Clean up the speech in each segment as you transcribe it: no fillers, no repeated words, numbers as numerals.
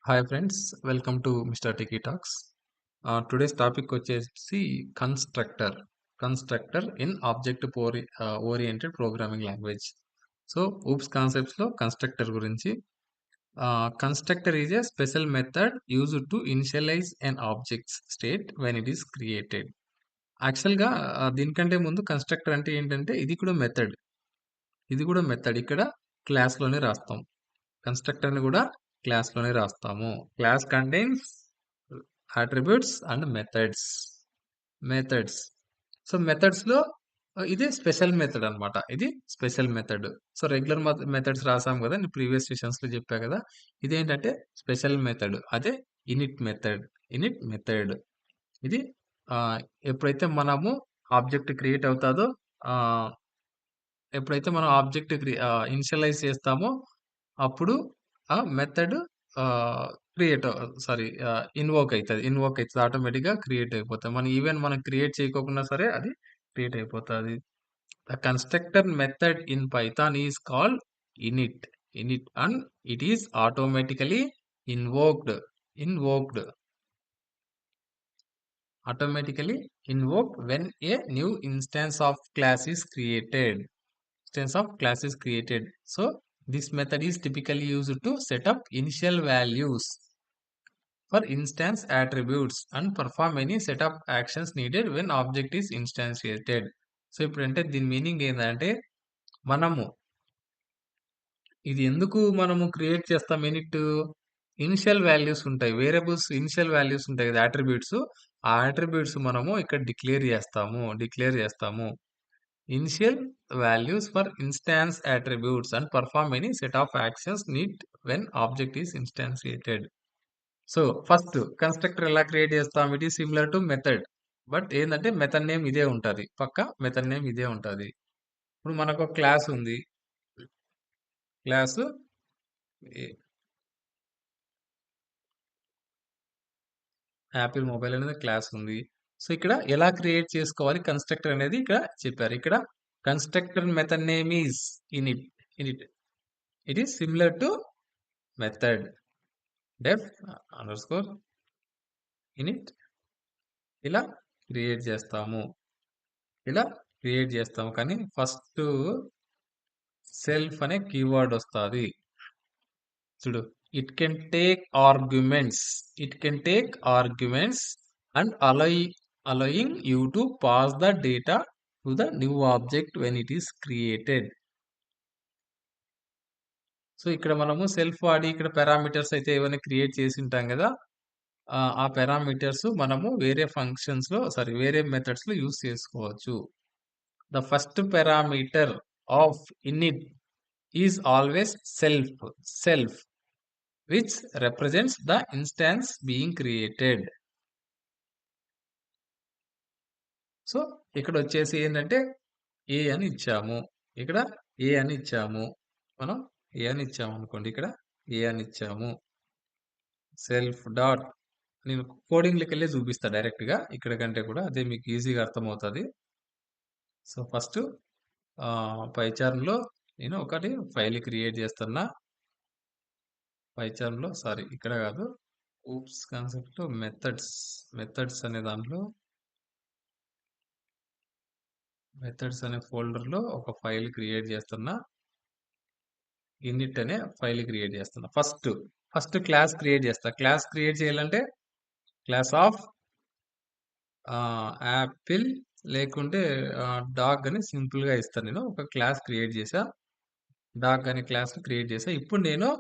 Hi friends, welcome to mister Tiki talks. Today's topic వచ్చేసి constructor. Constructor in object oriented programming language. So OOPS కాన్సెప్ట్స్లో constructor గురించి. Constructor is a special method used to initialize an object's state when it is created. యాక్చువల్గా దీనికంటే ముందు constructor అంటే ఏంటంటే ఇది కూడా మెథడ్ ఇక్కడ క్లాస్లోనే రాస్తాం. కన్స్ట్రక్టర్ని కూడా క్లాస్లోనే రాస్తాము. Class contains attributes and methods. So మెథడ్స్లో ఇది స్పెషల్ మెథడ్ అన్నమాట. ఇది special method. So regular methods రాసాం కదా, నేను ప్రీవియస్ సెషన్స్లో చెప్పా కదా. ఇదేంటంటే స్పెషల్ మెథడ్. అదే ఇనిట్ మెథడ్. ఇది ఆ, ఎప్పుడైతే మనము ఆబ్జెక్ట్ క్రియేట్ అవుతాదో, ఆ, ఎప్పుడైతే మనం ఆబ్జెక్ట్ ఇనిషియలైజ్ చేస్తామో అప్పుడు ఆ మెథడ్ క్రియేట్ సారీ ఇన్వోక్ అవుతుంది ఆటోమేటిక్గా క్రియేట్ అయిపోతుంది. మనం క్రియేట్ చేయకోకుండా సరే అది క్రియేట్ అయిపోతుంది. The constructor method in Python is called in it and it is automatically invoked invoked automatically invoked when a new instance of class is created. So this method is typically used to set up initial values for instance attributes and perform any setup actions needed when object is instantiated. So ఇప్పుడంటే దీని meaning ఏంటంటే, మనము ఇది ఎందుకు మనము create చేస్తాం? Initial values ఉంటాయి, variables initial values ఉంటాయి కదా, అట్రిబ్యూట్స్. ఆ అట్రిబ్యూట్స్ మనము ఇక్కడ డిక్లేర్ చేస్తాము. Initial values for instance attributes and perform any set of actions need when object is instantiated. So first constructor ఎలా క్రియేట్ చేస్తాం? It is similar to method, but ఏంటంటే method name ఇదే ఉంటుంది. Method name ఇదే ఉంటుంది. ఇప్పుడు మనకు క్లాస్ ఉంది. క్లాసు యాపిల్ మొబైల్ అనేది క్లాస్ ఉంది. సో ఇక్కడ ఎలా క్రియేట్ చేసుకోవాలి కన్స్ట్రక్టర్ అనేది ఇక్కడ చెప్పారు. ఇక్కడ constructor method name is in it. It is similar to method deaf underscore in it. ఇలా క్రియేట్ చేస్తాము కానీ ఫస్ట్ సెల్ఫ్ అనే కీవర్డ్ వస్తుంది. చూడు, it can take arguments and allowing you to pass the data to the new object when it is created. So ఇక్కడ మనము self వాడి ఇక్కడ పారామీటర్స్ అయితే ఏమైనా క్రియేట్ చేసి ఉంటాం కదా, ఆ పారామీటర్స్ మనము వేరే వేరే మెథడ్స్ లో యూస్ చేసుకోవచ్చు. The first parameter of in it is always self which represents the instance being created. So ఇక్కడ వచ్చేసి ఏంటంటే ఏ అని ఇచ్చాము, ఇక్కడ ఏ అని ఇచ్చాము. మనం ఏ అని ఇచ్చాము అనుకోండి, ఇక్కడ ఏ అని ఇచ్చాము. సెల్ఫ్ డాట్, నేను కోడింగ్లోకి వెళ్ళి చూపిస్తా డైరెక్ట్గా, ఇక్కడ కంటే కూడా అదే మీకు ఈజీగా అర్థమవుతుంది. సో ఫస్ట్ పైచార్న్లో నేను ఒకటి ఫైల్ క్రియేట్ చేస్తున్నా. పైచార్న్లో ఇక్కడ కాదు, ఊప్స్ కాన్సెప్ట్లో మెథడ్స్ అనే దాంట్లో మెథడ్స్ అనే ఫోల్డర్లో ఒక ఫైల్ క్రియేట్ చేస్తున్నా. ఇనిట్ అనే ఫైల్ క్రియేట్ చేస్తున్నా. ఫస్ట్ క్లాస్ క్రియేట్ చేస్తా. క్లాస్ క్రియేట్ చేయాలంటే క్లాస్ ఆఫ్ యాపిల్ లేకుంటే డాగ్ అని సింపుల్గా ఇస్తాను. నేను ఒక క్లాస్ క్రియేట్ చేసా, డాగ్ అనే క్లాస్ క్రియేట్ చేసా. ఇప్పుడు నేను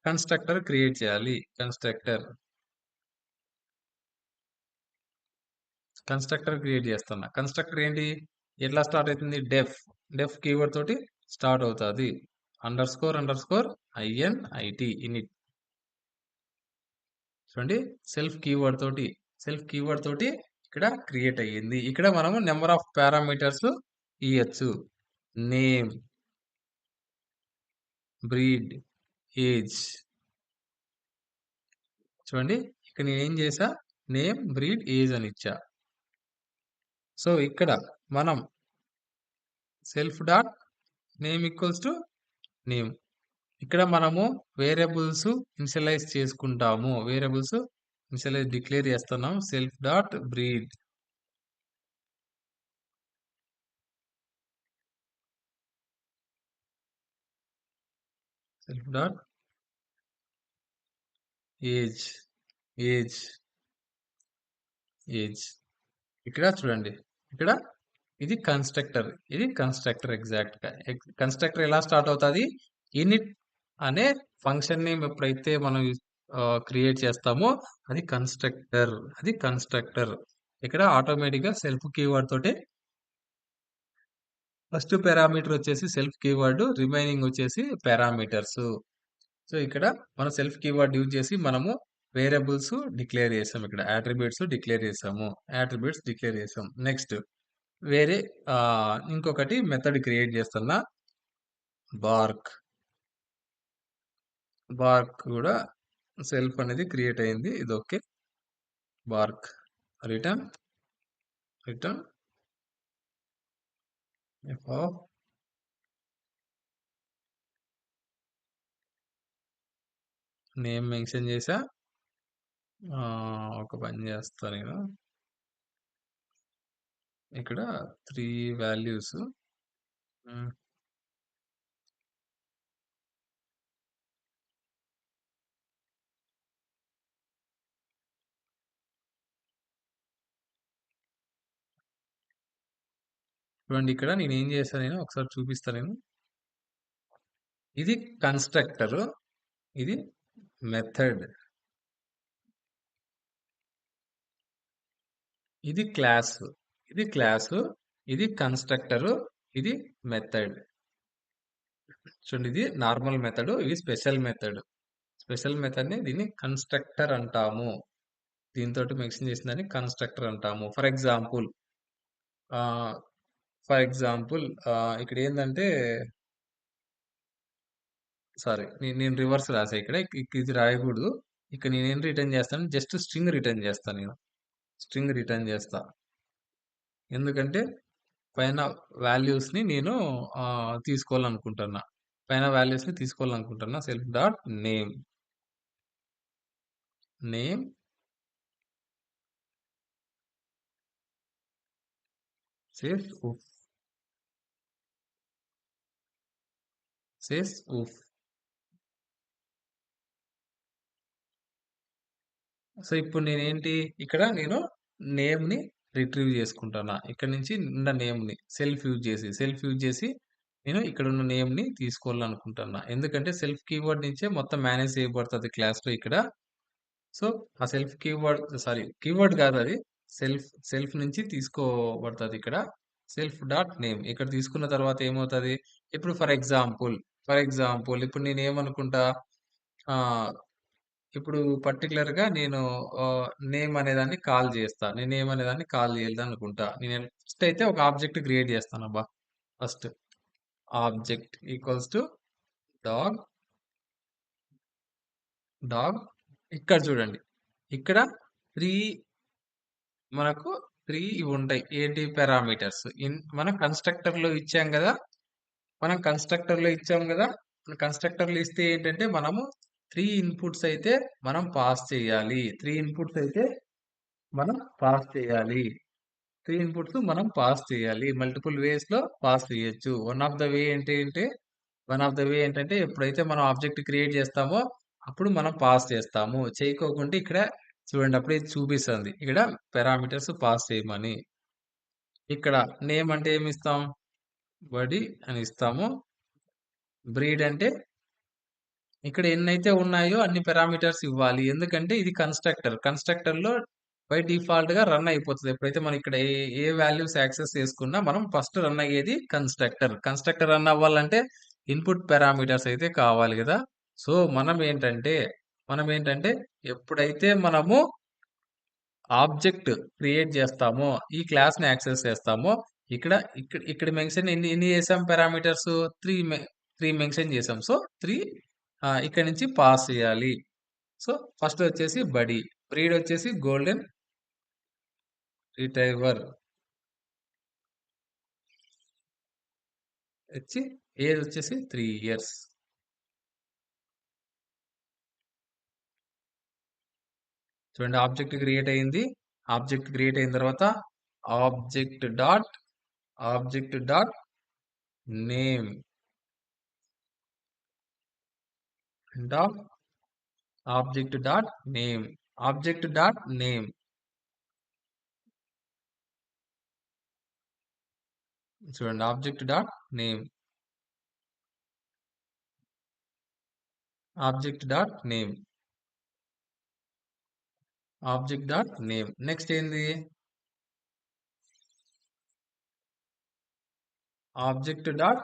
కన్స్ట్రక్టర్ క్రియేట్ చేయాలి. కన్స్ట్రక్టర్ క్రియేట్ చేస్తున్నా. కన్స్ట్రక్టర్ ఏంటి, ఎట్లా స్టార్ట్ అవుతుంది? డెఫ్ కీవర్డ్ తోటి స్టార్ట్ అవుతుంది. Underscore INIT in it. చూడండి, సెల్ఫ్ కీవర్డ్ తోటి ఇక్కడ క్రియేట్ అయ్యింది. ఇక్కడ మనము నెంబర్ ఆఫ్ పారామీటర్స్ ఇవ్వచ్చు. Name, breed, age. చూడండి, ఇక్కడ నేను ఏం చేసా, నేమ్, బ్రీడ్, ఏజ్ అని ఇచ్చా. సో ఇక్కడ మనం self dot name equals to name, ఇక్కడ మనము వేరియబుల్స్ ఇనిషియలైజ్ చేసుకుంటాము. వేరియబుల్స్ ఇనిషియలైజ్ డిక్లేర్ చేస్తున్నాం. Self dot breed, self dot age, age, age. ఇక్కడ చూడండి. ఇక్కడ ఇది కన్స్ట్రక్టర్. ఇది కన్స్ట్రక్టర్ ఎగ్జాక్ట్‌గా. కన్స్ట్రక్టర్ ఎలా స్టార్ట్ అవుతది? ఇనిట్ అనే ఫంక్షన్ నేమ్ ఎప్పుడైతే మనం క్రియేట్ చేస్తామో అది కన్స్ట్రక్టర్. అది కన్స్ట్రక్టర్. ఇక్కడ ఆటోమేటిక్‌గా సెల్ఫ్ కీవర్డ్ తోటి ఫస్ట్ పారామీటర్ వచ్చేసి సెల్ఫ్ కీవర్డ్, రిమైనింగ్ వచ్చేసి పారామీటర్స్. సో, ఇక్కడ మనం సెల్ఫ్ కీవర్డ్ యూజ్ చేసి మనము వేరియబుల్స్ డిక్లేర్ చేసాం. ఇక్కడ అట్రిబ్యూట్స్ డిక్లేర్ చేసాము. అట్రిబ్యూట్స్ డిక్లేర్ చేసాం. నెక్స్ట్ వేరే ఇంకొకటి మెథడ్ క్రియేట్ చేస్తున్నా. బార్క్. బార్క్ కూడా సెల్ఫ్ అనేది క్రియేట్ అయింది. ఇది okay. BARC return, return F of name mention చేసా. ఒక పని చేస్తా నేను. ఇక్కడ 3 వాల్యూస్. హ్మ్. చూడండి, ఇక్కడ నేనేం చేశాను, నేను ఒకసారి చూపిస్తా నేను. ఇది కన్స్ట్రక్టరు. ఇది మెథడ్. ఇది క్లాసు. ఇది క్లాసు. ఇది కన్స్ట్రక్టరు. ఇది మెథడ్. చూడండి, ఇది నార్మల్ మెథడ్. ఇది స్పెషల్ మెథడ్. స్పెషల్ మెథడ్ ని దీన్ని కన్స్ట్రక్టర్ అంటాము. దీంతోటి మెన్షన్ చేసిన దాన్ని కన్స్ట్రక్టర్ అంటాము. ఫర్ ఎగ్జాంపుల్ ఇక్కడ ఏంటంటే, సారీ, నేను రివర్స్ రాసా. ఇక్కడ ఇది రాయకూడదు. ఇక్కడ నేనేం రిటర్న్ చేస్తాను, జస్ట్ స్ట్రింగ్ రిటర్న్ చేస్తాను. నేను స్ట్రింగ్ రిటర్న్ చేస్తా. ఎందుకంటే పైన వాల్యూస్ ని నేను తీసుకోవాలనుకుంటున్నా. పైన వాల్యూస్ ని తీసుకోవాలనుకుంటున్నా. Self dot name, name says ఉఫ్, సేస్ ఉఫ్. సో ఇప్పుడు నేనేంటి, ఇక్కడ నేను నేమ్ ని రిట్రీవ్ చేసుకుంటున్నా. ఇక్కడ నుంచి ఉన్న నేమ్ ని సెల్ఫ్ యూజ్ చేసి నేను ఇక్కడ ఉన్న నేమ్ ని తీసుకోవాలనుకుంటున్నా. ఎందుకంటే సెల్ఫ్ కీవర్డ్ నుంచే మొత్తం మేనేజ్ చేయబడుతుంది క్లాస్ లో ఇక్కడ. సో ఆ సెల్ఫ్ కీవర్డ్, సారీ కీవర్డ్ కాదు అది, సెల్ఫ్ నుంచి తీసుకోబడుతుంది ఇక్కడ. సెల్ఫ్ డాట్ నేమ్ ఇక్కడ తీసుకున్న తర్వాత ఏమవుతుంది? ఇప్పుడు ఫర్ ఎగ్జాంపుల్ ఇప్పుడు నేను ఏమనుకుంటా, ఆ, ఇప్పుడు పర్టికులర్ గా నేను నేమ్ అనేదాన్ని కాల్ చేస్తా. నేను నేమ్ అనేదాన్ని కాల్ చేయాలి అనుకుంటా. నేను ఫస్ట్ అయితే ఒక ఆబ్జెక్ట్ క్రియేట్ చేస్తాను అబ్బా. First object equals to dog, dog. ఇక్కడ చూడండి, ఇక్కడ త్రీ, మనకు త్రీ ఇవి ఉంటాయి. ఏంటి పారామీటర్స్ మనం కన్స్ట్రక్టర్ లో ఇచ్చాం కదా. కన్స్ట్రక్టర్ లో ఇస్తే ఏంటంటే మనము త్రీ ఇన్పుట్స్ అయితే మనం పాస్ చేయాలి. మనం పాస్ చేయాలి. మనం పాస్ చేయాలి. మల్టిపుల్ వేస్ లో పాస్ చేయొచ్చు. వన్ ఆఫ్ ద వే ఏంటంటే ఎప్పుడైతే మనం ఆబ్జెక్ట్ క్రియేట్ చేస్తామో అప్పుడు మనం పాస్ చేస్తాము. చేయకోకుంటే ఇక్కడ చూడండి, అప్పుడే చూపిస్తుంది ఇక్కడ పారామీటర్స్ పాస్ చేయమని. ఇక్కడ నేమ్ అంటే ఏమి ఇస్తాం? బడి అని ఇస్తాము. బ్రీడ్ అంటే ఇక్కడ ఎన్నైతే ఉన్నాయో అన్ని పారామీటర్స్ ఇవ్వాలి. ఎందుకంటే ఇది కన్స్ట్రక్టర్ లో బై డిఫాల్ట్ గా రన్ అయిపోతుంది. ఎప్పుడైతే మనం ఇక్కడ ఏ వాల్యూస్ యాక్సెస్ చేసుకున్నా మనం ఫస్ట్ రన్ అయ్యేది కన్స్ట్రక్టర్ రన్ అవ్వాలంటే ఇన్పుట్ పారామీటర్స్ అయితే కావాలి కదా. సో మనం ఏంటంటే ఎప్పుడైతే మనము ఆబ్జెక్ట్ క్రియేట్ చేస్తామో, ఈ క్లాస్ ని యాక్సెస్ చేస్తామో, ఇక్కడ ఇక్కడ ఇక్కడ మెన్షన్ ఎన్ని చేసాం పారామీటర్స్? త్రీ త్రీ మెన్షన్ చేసాం. సో త్రీ ఇక్కడ నుంచి పాస్ చేయాలి. సో ఫస్ట్ వచ్చేసి బడి, బ్రీడ్ వచ్చేసి గోల్డెన్ రిట్రైవర్, వచ్చి ఏజ్ వచ్చేసి 3 years. చూడండి ఆబ్జెక్ట్ క్రియేట్ అయింది. ఆబ్జెక్ట్ క్రియేట్ అయిన తర్వాత object dot object dot name dot object dot name object dot name చూడండి object dot name object dot name object dot name next ఏంది object dot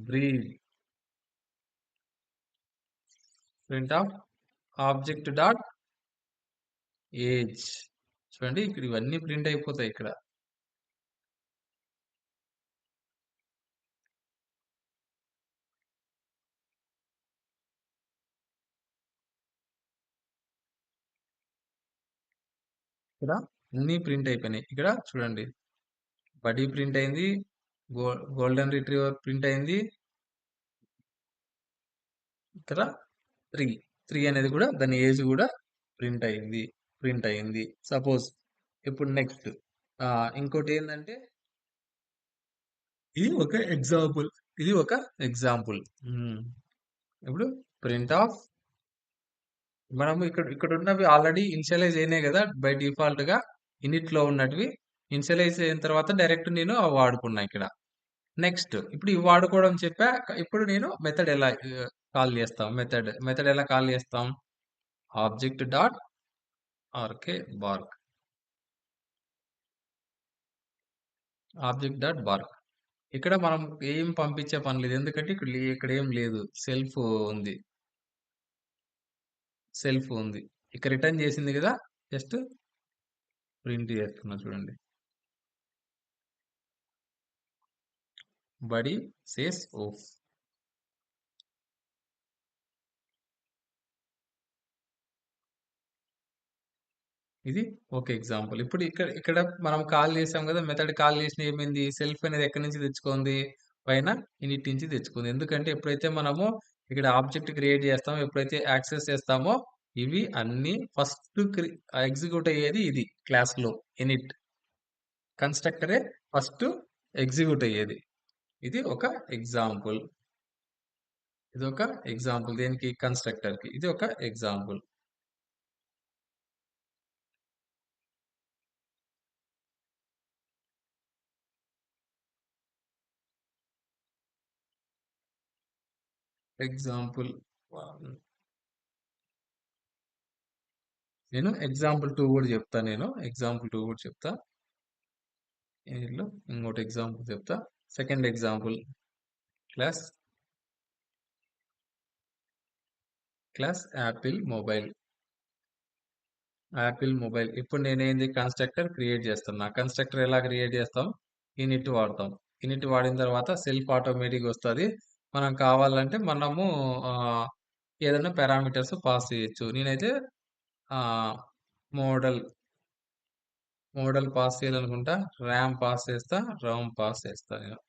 breed print of object dot age చూడండి ఇక్కడ ఇవన్నీ print అయిపోతాయి ఇక్కడ ఇక్కడ అన్ని print అయిపోయినాయి ఇక్కడ చూడండి బడీ ప్రింట్ అయింది గోల్డెన్ రిట్రీవర్ ప్రింట్ అయింది ఇక్కడ త్రీ త్రీ అనేది కూడా దాని ఏజ్ కూడా ప్రింట్ అయింది సపోజ్ ఇప్పుడు నెక్స్ట్ ఇంకోటి ఏంటంటే ఇది ఒక ఎగ్జాంపుల్ ఇది ఒక ఎగ్జాంపుల్ ఇప్పుడు ప్రింట్ ఆఫ్ మనం ఇక్కడ ఉన్నవి ఆల్రెడీ ఇనిషియలైజ్ అయినాయి కదా బై డిఫాల్ట్ గా ఇనిట్ లో ఉన్నటివి ఇనిషియలైజ్ అయిన తర్వాత డైరెక్ట్ నేను అవి వాడుకున్నా ఇక్కడ నెక్స్ట్ ఇప్పుడు ఇవి వాడుకోవడం చెప్పా ఇప్పుడు నేను మెథడ్ ఎలా కాల్ చేస్తాం మెథడ్ ఎలా కాల్ చేస్తాం ఆబ్జెక్ట్ డాట్ ఆర్కే బార్క్ ఆబ్జెక్ట్ డాట్ బార్క్ ఇక్కడ మనం ఏం పంపించే పని లేదు ఎందుకంటే ఇక్కడ ఏం లేదు సెల్ఫ్ ఉంది ఇక్కడ రిటర్న్ చేసింది కదా జస్ట్ ప్రింట్ చేస్తున్నా చూడండి బడీ సేస్ ఓఫ్ ఇది ఒక ఎగ్జాంపుల్ ఇప్పుడు ఇక్కడ మనం కాల్ చేసాం కదా మెథడ్ కాల్ చేసిన ఏమైంది సెల్ఫ్ అనేది ఎక్కడి నుంచి తెచ్చుకుంది పైన ఇనిట్ నుంచి తెచ్చుకుంది ఎందుకంటే ఎప్పుడైతే మనము ఇక్కడ ఆబ్జెక్ట్ క్రియేట్ చేస్తామో ఎప్పుడైతే యాక్సెస్ చేస్తామో ఇవి అన్ని ఫస్ట్ ఎగ్జిక్యూట్ అయ్యేది ఇది క్లాస్ లో ఇనిట్ కన్స్ట్రక్టరే ఫస్ట్ ఎగ్జిక్యూట్ అయ్యేది ఇది ఒక ఎగ్జాంపుల్ దేనికి కన్స్ట్రక్టర్ కి ఇది ఒక ఎగ్జాంపుల్ ఎగ్జాంపుల్ నేను ఎగ్జాంపుల్ 2 కూడా చెప్తా ఇందులో ఇంకోటి ఎగ్జాంపుల్ చెప్తా second example class Apple mobile ఇప్పుడు నేనేంది కన్స్ట్రక్టర్ క్రియేట్ చేస్తున్నా కన్స్ట్రక్టర్ ఎలా క్రియేట్ చేస్తాం ఇనిట్ వాడతాం ఇనిట్ వాడిన తర్వాత సెల్ఫ్ ఆటోమేటిక్ వస్తుంది మనం కావాలంటే మనము ఏదైనా పారామీటర్స్ పాస్ చేయొచ్చు నేనైతే మోడల్ పాస్ చేయాలనుకుంటా ర్యామ్ పాస్ చేస్తా రామ్ పాస్ చేస్తా నేను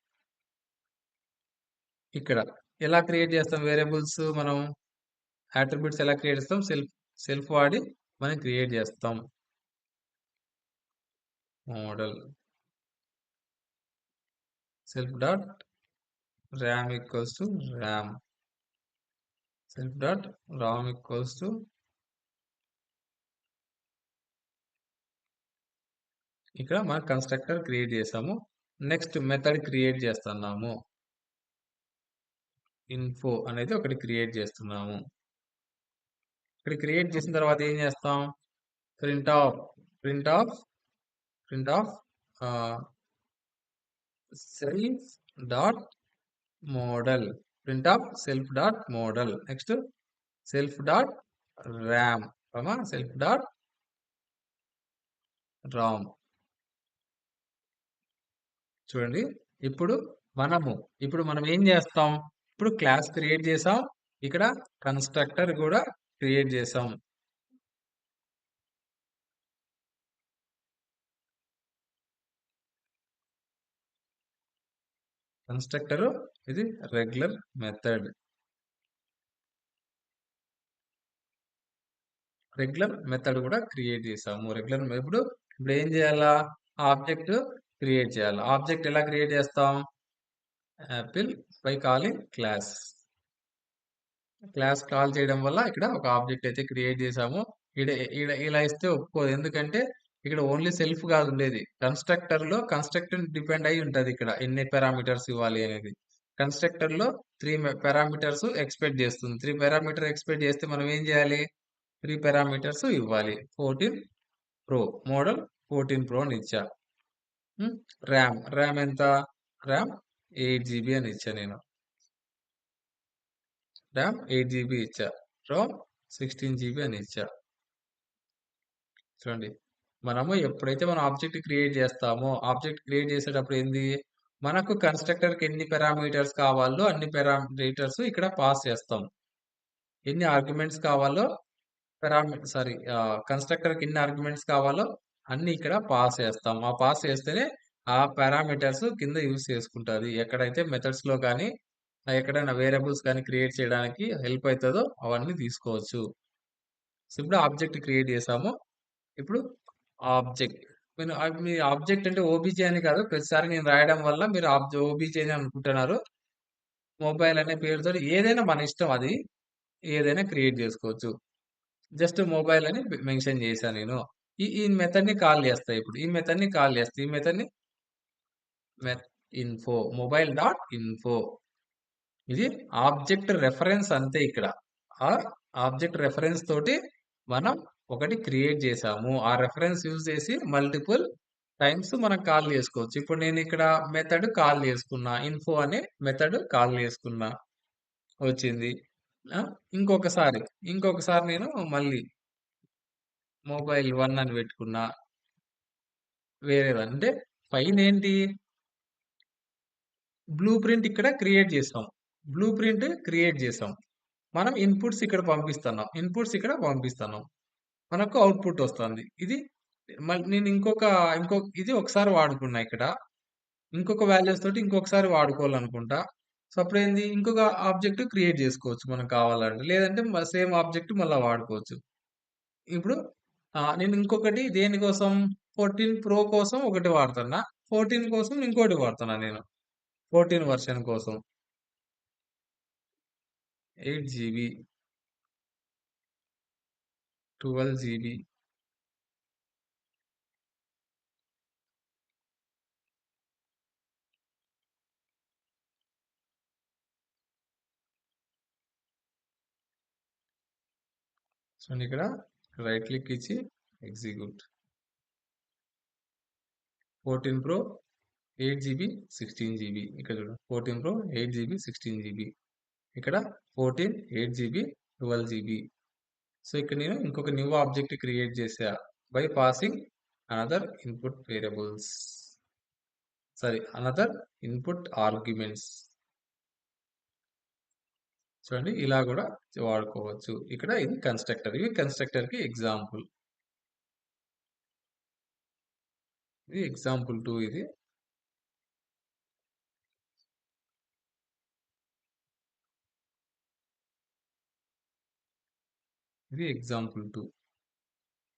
ఇక్కడ ఎలా క్రియేట్ చేస్తాం వేరియబుల్స్ మనం అట్రిబ్యూట్స్ ఎలా క్రియేట్ చేస్తాం సెల్ఫ్ వాడి మనం క్రియేట్ చేస్తాం model self dot RAM equals to RAM self dot Ram equals to ఇక్కడ మనం కన్స్ట్రక్టర్ క్రియేట్ చేసాము నెక్స్ట్ మెథడ్ క్రియేట్ చేస్తున్నాము ఇన్ఫో అనేది ఒకటి క్రియేట్ చేస్తున్నాము ఇక్కడ క్రియేట్ చేసిన తర్వాత ఏం చేస్తాం print of self dot model print of self dot model next self dot RAM self dot Ram చూడండి ఇప్పుడు మనం ఏం చేస్తాం ఇప్పుడు క్లాస్ క్రియేట్ చేసాం ఇక్కడ కన్స్ట్రక్టర్ కూడా క్రియేట్ చేసాం కన్స్ట్రక్టర్ ఇది రెగ్యులర్ మెథడ్ రెగ్యులర్ మెథడ్ కూడా క్రియేట్ చేసాము. ఇప్పుడు ఇప్పుడు ఏం చేయాలా? ఆబ్జెక్ట్ క్రియేట్ చేయాలి. ఆబ్జెక్ట్ ఎలా క్రియేట్ చేస్తాం? Apple by calling class. Class call చేయడం వల్ల ఇక్కడ ఒక ఆబ్జెక్ట్ అయితే క్రియేట్ చేసాము. ఈడ ఈడ ఇలా ఇస్తే ఒప్పుకోదు. ఎందుకంటే ఇక్కడ ఓన్లీ సెల్ఫ్ కాదు ఉండేది. కన్స్ట్రక్టర్ లో కన్స్ట్రక్టర్ డిపెండ్ అయి ఉంటది ఇక్కడ ఎన్ని పారామీటర్స్ ఇవ్వాలి అనేది. కన్స్ట్రక్టర్ లో 3 పారామీటర్స్ ఎక్స్పెక్ట్ చేస్తుంది. 3 పారామీటర్ ఎక్స్పెక్ట్ చేస్తే మనం ఏం చేయాలి? 3 పారామీటర్స్ ఇవ్వాలి. 14 ప్రో మోడల్ 14 ప్రో అని ఇచ్చా. ర్యామ్ ఎంత? ర్యామ్ 8 జీబీ అని ఇచ్చా నేను. ర్యామ్ 8 జీబీ ఇచ్చా. రోమ్ 16 జీబీ అని ఇచ్చా. చూడండి, మనము ఎప్పుడైతే మనం ఆబ్జెక్ట్ క్రియేట్ చేస్తామో ఆబ్జెక్ట్ క్రియేట్ చేసేటప్పుడు ఏంది? మనకు కన్స్ట్రక్టర్ కి ఎన్ని పారామీటర్స్ కావాలో అన్ని పారామీటర్స్ ఇక్కడ పాస్ చేస్తాం. ఎన్ని ఆర్గ్యుమెంట్స్ కావాలో కన్స్ట్రక్టర్ కి ఎన్ని ఆర్గ్యుమెంట్స్ కావాలో అన్ని ఇక్కడ పాస్ చేస్తాం. ఆ పాస్ చేస్తేనే ఆ పారామీటర్స్ కింద యూజ్ చేసుకుంటది. ఎక్కడైతే మెథడ్స్ లో కానీ ఎక్కడైనా వేరియబుల్స్ కానీ క్రియేట్ చేయడానికి హెల్ప్ అవుతుందో అవన్నీ తీసుకోవచ్చు. సో ఇప్పుడు ఆబ్జెక్ట్ క్రియేట్ చేసాము. ఇప్పుడు ఆబ్జెక్ట్ మీ ఆబ్జెక్ట్ అంటే ఓబీజే అని కాదు. ప్రతిసారి నేను రాయడం వల్ల మీరు ఓబీజే అని అనుకుంటున్నారు. మొబైల్ అనే పేరుతో ఏదైనా మన ఇష్టం, అది ఏదైనా క్రియేట్ చేసుకోవచ్చు. జస్ట్ మొబైల్ అని మెన్షన్ చేశాను నేను. ఈ మెథడ్ ని కాల్ చేస్తా. ఇప్పుడు ఈ మెథడ్ ని కాల్ చేస్తా. ఈ మెథడ్ ని మెత్ ఇన్ఫో మొబైల్ డాట్ ఇన్ఫో. ఇది ఆబ్జెక్ట్ రెఫరెన్స్ అంతే ఇక్కడ. ఆ ఆబ్జెక్ట్ రెఫరెన్స్ తోటి మనం ఒకటి క్రియేట్ చేసాము. ఆ రెఫరెన్స్ యూజ్ చేసి మల్టిపుల్ టైమ్స్ మనం కాల్ చేసుకోవచ్చు. ఇప్పుడు నేను ఇక్కడ మెథడ్ కాల్ చేసుకున్నా. ఇన్ఫో అనే మెథడ్ కాల్ చేసుకున్నా. వచ్చింది. ఆ, ఇంకొకసారి ఇంకొకసారి నేను మళ్ళీ మొబైల్ 1 అని పెట్టుకున్నా. వేరేది అంటే పైన ఏంటి? బ్లూ ప్రింట్ ఇక్కడ క్రియేట్ చేసాం. బ్లూ ప్రింట్ క్రియేట్ చేసాం. మనం ఇన్పుట్స్ ఇక్కడ పంపిస్తున్నాం. ఇన్పుట్స్ ఇక్కడ పంపిస్తున్నాం. మనకు అవుట్పుట్ వస్తుంది. ఇది నేను ఇది ఒకసారి వాడుకున్నా ఇక్కడ. ఇంకొక వాల్యూస్ తోటి ఇంకొకసారి వాడుకోవాలనుకుంటా. సో అప్పుడేంది? ఇంకొక ఆబ్జెక్ట్ క్రియేట్ చేసుకోవచ్చు మనం కావాలంటే. లేదంటే సేమ్ ఆబ్జెక్ట్ మళ్ళా వాడుకోవచ్చు. ఇప్పుడు నేను ఇంకొకటి దేనికోసం 14 ప్రో కోసం ఒకటి వాడుతున్నా. 14 కోసం ఇంకోటి వాడుతున్నా నేను. 14 వర్షన్ కోసం 8 జీబీ 12 జీబీ. చూడండి, ఇక్కడ రైట్ క్లిక్ ఇచ్చి ఎగ్జిక్యూట్. 14 pro 8 GB 16 GB. ఇక్కడ చూడండి, 14 ప్రో 8 జీబీ 16 జీబీ. ఇక్కడ 14 8 జీబీ 12 జీబీ. సో ఇక్కడ నేను ఇంకొక న్యూ ఆబ్జెక్ట్ క్రియేట్ చేసా by passing another input variables, another input arguments. చూడండి, ఇలా కూడా వాడుకోవచ్చు. ఇక్కడ ఇది కన్స్ట్రక్టర్. ఇవి కన్స్ట్రక్టర్ కి ఎగ్జాంపుల్. ఇది ఎగ్జాంపుల్ 2. ఇది ఎగ్జాంపుల్ 2.